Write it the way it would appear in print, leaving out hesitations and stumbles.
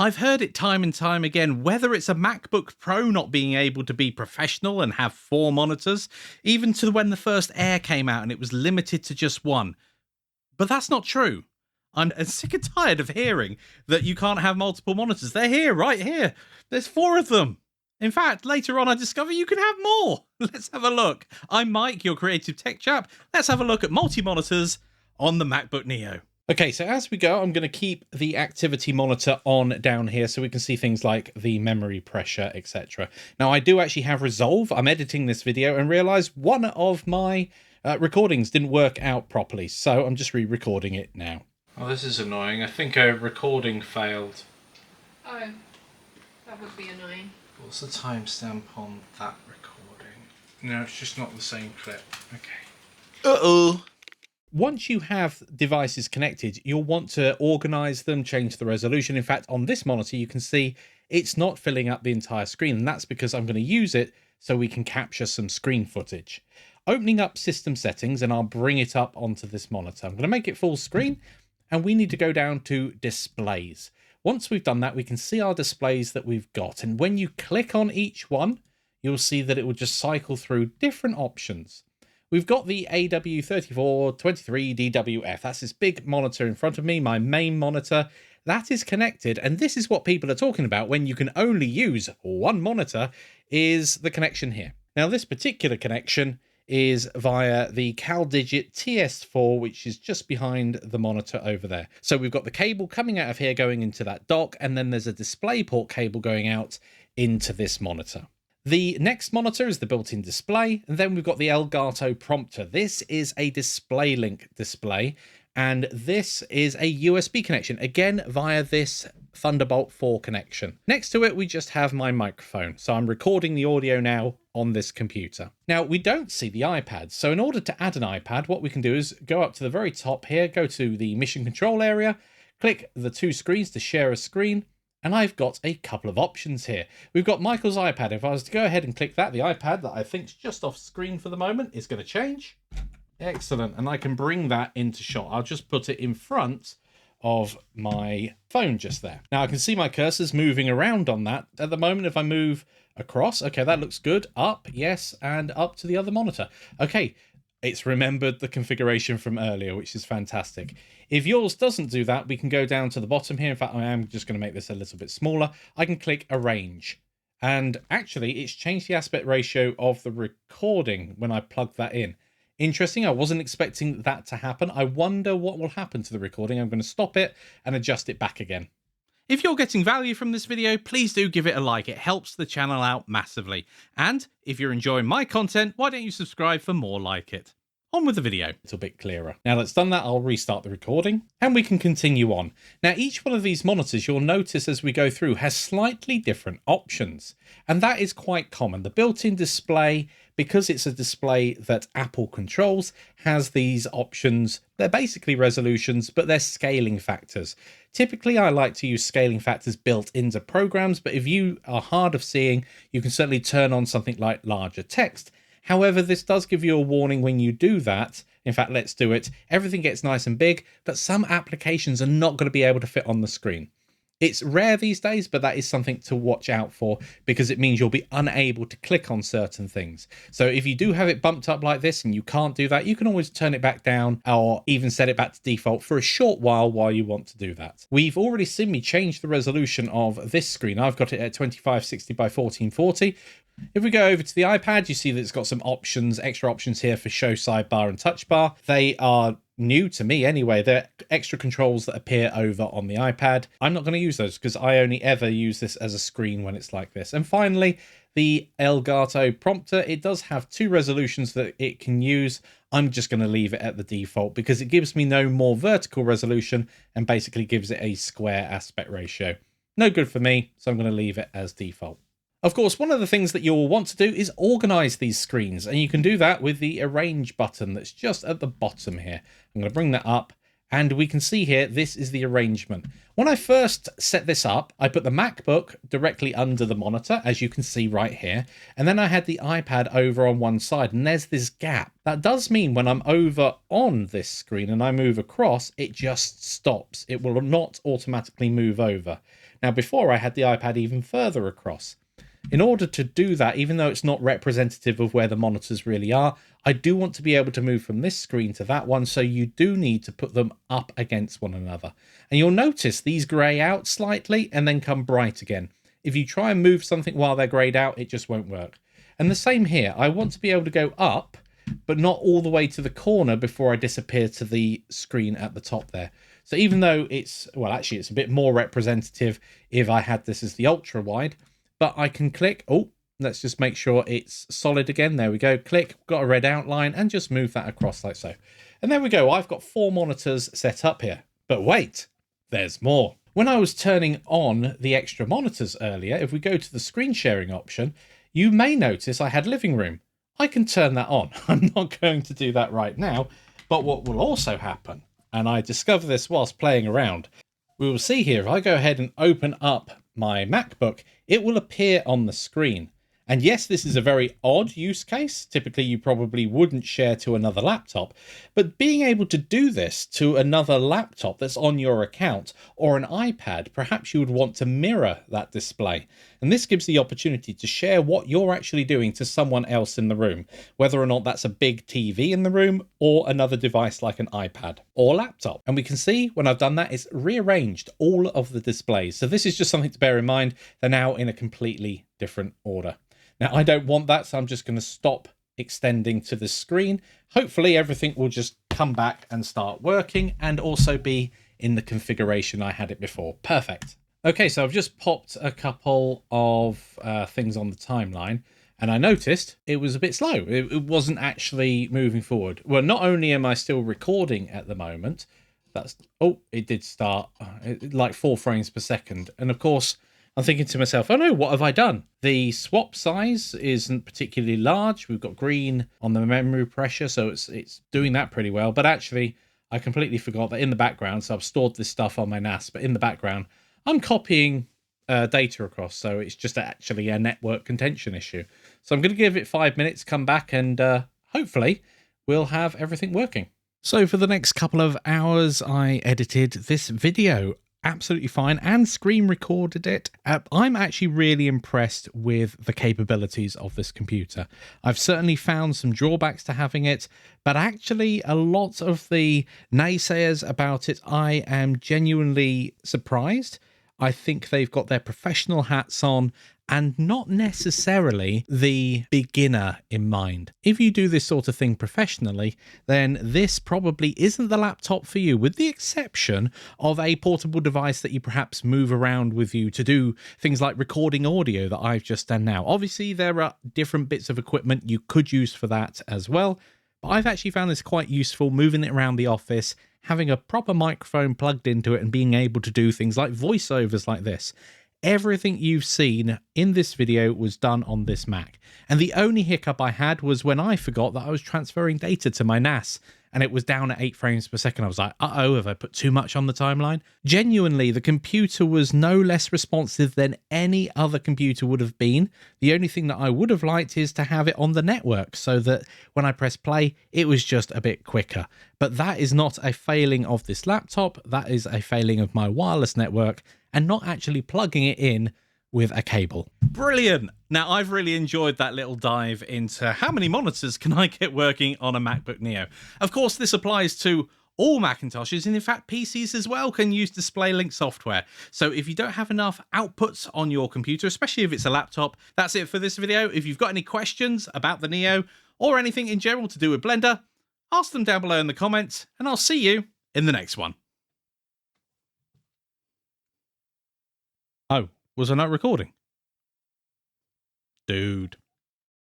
I've heard it time and time again, whether it's a MacBook Pro not being able to be professional and have 4 monitors, even to when the first Air came out and it was limited to just one. But that's not true. I'm sick and tired of hearing that you can't have multiple monitors. They're here, right here. There's 4 of them. In fact, later on I discover you can have more. Let's have a look. I'm Mike, your creative tech chap. Let's have a look at multi-monitors on the MacBook Neo. Okay, so as we go, I'm going to keep the activity monitor on down here so we can see things like the memory pressure, etc. Now, I do actually have Resolve. I'm editing this video and realised one of my recordings didn't work out properly, so I'm just re-recording it now. Oh, this is annoying. I think a recording failed. Oh, that would be annoying. What's the timestamp on that recording? No, it's just not the same clip. Okay. Uh-oh. Once you have devices connected, you'll want to organize them, change the resolution. In fact, on this monitor, you can see it's not filling up the entire screen, and that's because I'm going to use it so we can capture some screen footage. Opening up system settings, and I'll bring it up onto this monitor. I'm going to make it full screen, and we need to go down to displays. Once we've done that, we can see our displays that we've got, and when you click on each one, you'll see that it will just cycle through different options. We've got the AW3423DWF. That's this big monitor in front of me, my main monitor. That is connected, and this is what people are talking about when you can only use one monitor, is the connection here. Now, this particular connection is via the CalDigit TS4, which is just behind the monitor over there. So we've got the cable coming out of here going into that dock, and then there's a DisplayPort cable going out into this monitor. The next monitor is the built-in display, and then we've got the Elgato prompter. This is a DisplayLink display, and this is a USB connection, again via this Thunderbolt 4 connection. Next to it, we just have my microphone, so I'm recording the audio now on this computer. Now, we don't see the iPad, so in order to add an iPad, what we can do is go up to the very top here, go to the mission control area, click the 2 screens to share a screen, and I've got a couple of options here. We've got Michael's iPad. If I was to go ahead and click that, the iPad that I think's just off screen for the moment is going to change. Excellent. And I can bring that into shot. I'll just put it in front of my phone just there. Now I can see my cursors moving around on that. At the moment, if I move across, okay, that looks good. Up, yes, and up to the other monitor. Okay. It's remembered the configuration from earlier, which is fantastic. If yours doesn't do that, we can go down to the bottom here. In fact, I am just going to make this a little bit smaller. I can click Arrange. And actually, it's changed the aspect ratio of the recording when I plug that in. Interesting. I wasn't expecting that to happen. I wonder what will happen to the recording. I'm going to stop it and adjust it back again. If you're getting value from this video, please do give it a like. It helps the channel out massively. And if you're enjoying my content, why don't you subscribe for more like it? On with the video. A little bit clearer. Now that's done that, I'll restart the recording and we can continue on. Now each one of these monitors, you'll notice as we go through, has slightly different options. And that is quite common. The built-in display, because it's a display that Apple controls, has these options. They're basically resolutions, but they're scaling factors. Typically, I like to use scaling factors built into programs, but if you are hard of seeing, you can certainly turn on something like larger text. However, this does give you a warning when you do that. In fact, let's do it. Everything gets nice and big, but some applications are not going to be able to fit on the screen. It's rare these days, but that is something to watch out for because it means you'll be unable to click on certain things. So if you do have it bumped up like this and you can't do that, you can always turn it back down or even set it back to default for a short while you want to do that. We've already seen me change the resolution of this screen. I've got it at 2560 by 1440. If we go over to the iPad, you see that it's got some options, extra options here for show sidebar and touch bar. They are new to me anyway. They're extra controls that appear over on the iPad. I'm not going to use those because I only ever use this as a screen when it's like this. And finally, the Elgato prompter. It does have 2 resolutions that it can use. I'm just going to leave it at the default because it gives me no more vertical resolution and basically gives it a square aspect ratio. No good for me, so I'm going to leave it as default. Of course, one of the things that you'll want to do is organize these screens, and you can do that with the Arrange button that's just at the bottom here. I'm going to bring that up, and we can see here, this is the arrangement. When I first set this up, I put the MacBook directly under the monitor, as you can see right here, and then I had the iPad over on one side, and there's this gap. That does mean when I'm over on this screen and I move across, it just stops. It will not automatically move over. Now, before I had the iPad even further across. In order to do that, even though it's not representative of where the monitors really are, I do want to be able to move from this screen to that one, so you do need to put them up against one another. And you'll notice these grey out slightly and then come bright again. If you try and move something while they're greyed out, it just won't work. And the same here. I want to be able to go up, but not all the way to the corner before I disappear to the screen at the top there. So even though it's, well, actually it's a bit more representative if I had this as the ultra wide, but I can click, oh, let's just make sure it's solid again. There we go, click, got a red outline, and just move that across like so. And there we go, I've got 4 monitors set up here. But wait, there's more. When I was turning on the extra monitors earlier, if we go to the screen sharing option, you may notice I had living room. I can turn that on. I'm not going to do that right now, but what will also happen, and I discovered this whilst playing around, we will see here, if I go ahead and open up my MacBook, it will appear on the screen. And yes, this is a very odd use case. Typically, you probably wouldn't share to another laptop, but being able to do this to another laptop that's on your account or an iPad, perhaps you would want to mirror that display. And this gives the opportunity to share what you're actually doing to someone else in the room, whether or not that's a big TV in the room or another device like an iPad or laptop. And we can see when I've done that, it's rearranged all of the displays. So this is just something to bear in mind. They're now in a completely different order. Now, I don't want that, so I'm just going to stop extending to the screen. Hopefully, everything will just come back and start working and also be in the configuration I had it before. Perfect. Okay, so I've just popped a couple of things on the timeline, and I noticed it was a bit slow. It wasn't actually moving forward. Well, not only am I still recording at the moment, that's, oh, it did start like 4 frames per second. And of course, I'm thinking to myself, oh no, what have I done? The swap size isn't particularly large. We've got green on the memory pressure, so it's doing that pretty well. But actually, I completely forgot that in the background, so I've stored this stuff on my NAS, but in the background, I'm copying data across, so it's just actually a network contention issue. So I'm going to give it 5 minutes, come back, and hopefully we'll have everything working. So for the next couple of hours, I edited this video absolutely fine and screen recorded it. I'm actually really impressed with the capabilities of this computer. I've certainly found some drawbacks to having it, but actually a lot of the naysayers about it, I am genuinely surprised. I think they've got their professional hats on and not necessarily the beginner in mind. If you do this sort of thing professionally, then this probably isn't the laptop for you, with the exception of a portable device that you perhaps move around with you to do things like recording audio that I've just done now. Obviously, there are different bits of equipment you could use for that as well, but I've actually found this quite useful, moving it around the office, having a proper microphone plugged into it and being able to do things like voiceovers like this. Everything you've seen in this video was done on this Mac. And the only hiccup I had was when I forgot that I was transferring data to my NAS and it was down at 8 frames per second. I was like, uh-oh, have I put too much on the timeline? Genuinely, the computer was no less responsive than any other computer would have been. The only thing that I would have liked is to have it on the network so that when I press play, it was just a bit quicker. But that is not a failing of this laptop. That is a failing of my wireless network and not actually plugging it in with a cable. Brilliant. Now, I've really enjoyed that little dive into how many monitors can I get working on a MacBook Neo. Of course, this applies to all Macintoshes, and in fact, PCs as well can use DisplayLink software. So if you don't have enough outputs on your computer, especially if it's a laptop, that's it for this video. If you've got any questions about the Neo or anything in general to do with Blender, ask them down below in the comments, and I'll see you in the next one. Oh, was I not recording? Dude.